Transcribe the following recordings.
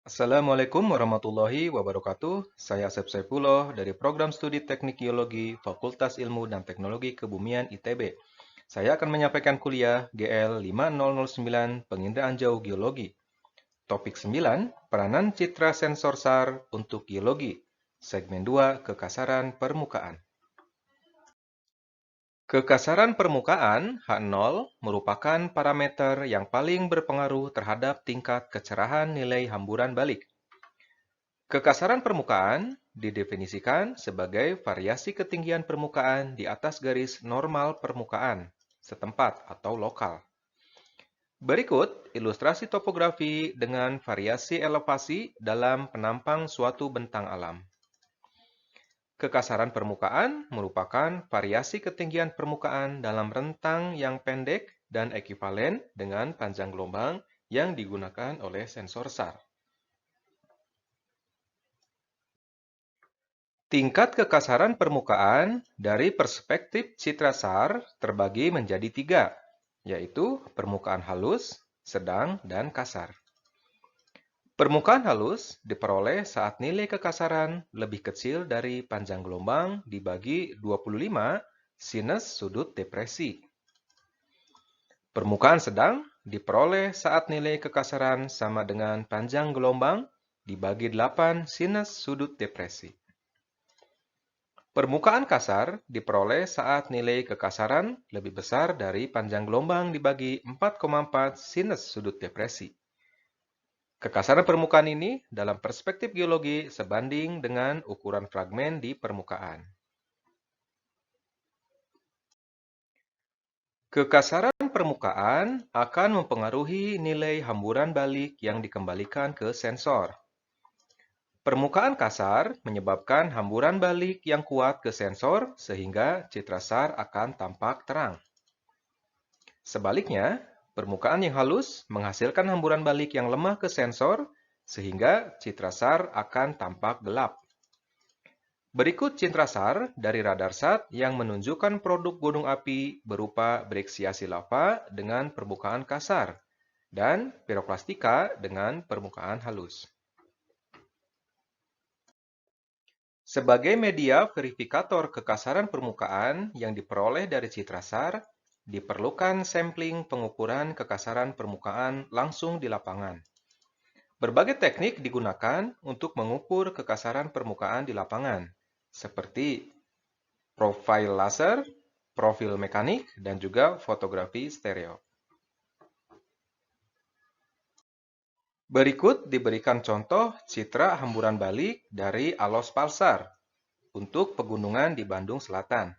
Assalamualaikum warahmatullahi wabarakatuh. Saya Asep Saifullah dari Program Studi Teknik Geologi Fakultas Ilmu dan Teknologi Kebumian ITB. Saya akan menyampaikan kuliah GL 5009 Penginderaan Jauh Geologi. Topik 9, Peranan Citra Sensor SAR untuk Geologi. Segmen 2, Kekasaran Permukaan. Kekasaran permukaan H0 merupakan parameter yang paling berpengaruh terhadap tingkat kecerahan nilai hamburan balik. Kekasaran permukaan didefinisikan sebagai variasi ketinggian permukaan di atas garis normal permukaan setempat atau lokal. Berikut ilustrasi topografi dengan variasi elevasi dalam penampang suatu bentang alam. Kekasaran permukaan merupakan variasi ketinggian permukaan dalam rentang yang pendek dan ekivalen dengan panjang gelombang yang digunakan oleh sensor SAR. Tingkat kekasaran permukaan dari perspektif citra SAR terbagi menjadi 3, yaitu permukaan halus, sedang, dan kasar. Permukaan halus diperoleh saat nilai kekasaran lebih kecil dari panjang gelombang dibagi 25 sinus sudut depresi. Permukaan sedang diperoleh saat nilai kekasaran sama dengan panjang gelombang dibagi 8 sinus sudut depresi. Permukaan kasar diperoleh saat nilai kekasaran lebih besar dari panjang gelombang dibagi 4,4 sinus sudut depresi. Kekasaran permukaan ini dalam perspektif geologi sebanding dengan ukuran fragmen di permukaan. Kekasaran permukaan akan mempengaruhi nilai hamburan balik yang dikembalikan ke sensor. Permukaan kasar menyebabkan hamburan balik yang kuat ke sensor sehingga citra SAR akan tampak terang. Sebaliknya, permukaan yang halus menghasilkan hamburan balik yang lemah ke sensor sehingga citra SAR akan tampak gelap. Berikut citra SAR dari radar SAT yang menunjukkan produk gunung api berupa breksiasi lava dengan permukaan kasar dan piroklastika dengan permukaan halus. Sebagai media verifikator kekasaran permukaan yang diperoleh dari citra SAR, diperlukan sampling pengukuran kekasaran permukaan langsung di lapangan. Berbagai teknik digunakan untuk mengukur kekasaran permukaan di lapangan, seperti profil laser, profil mekanik, dan juga fotografi stereo. Berikut diberikan contoh citra hamburan balik dari Alos Palsar untuk pegunungan di Bandung Selatan.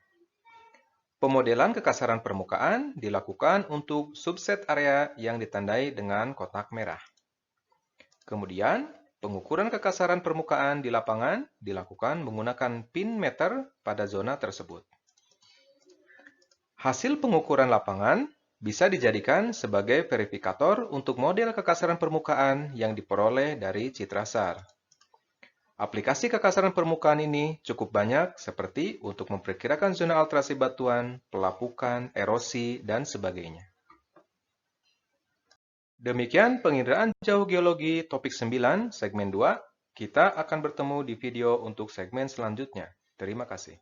Pemodelan kekasaran permukaan dilakukan untuk subset area yang ditandai dengan kotak merah. Kemudian, pengukuran kekasaran permukaan di lapangan dilakukan menggunakan pin meter pada zona tersebut. Hasil pengukuran lapangan bisa dijadikan sebagai verifikator untuk model kekasaran permukaan yang diperoleh dari citra SAR. Aplikasi kekasaran permukaan ini cukup banyak seperti untuk memperkirakan zona alterasi batuan, pelapukan, erosi, dan sebagainya. Demikian penginderaan jauh geologi topik 9 segmen 2. Kita akan bertemu di video untuk segmen selanjutnya. Terima kasih.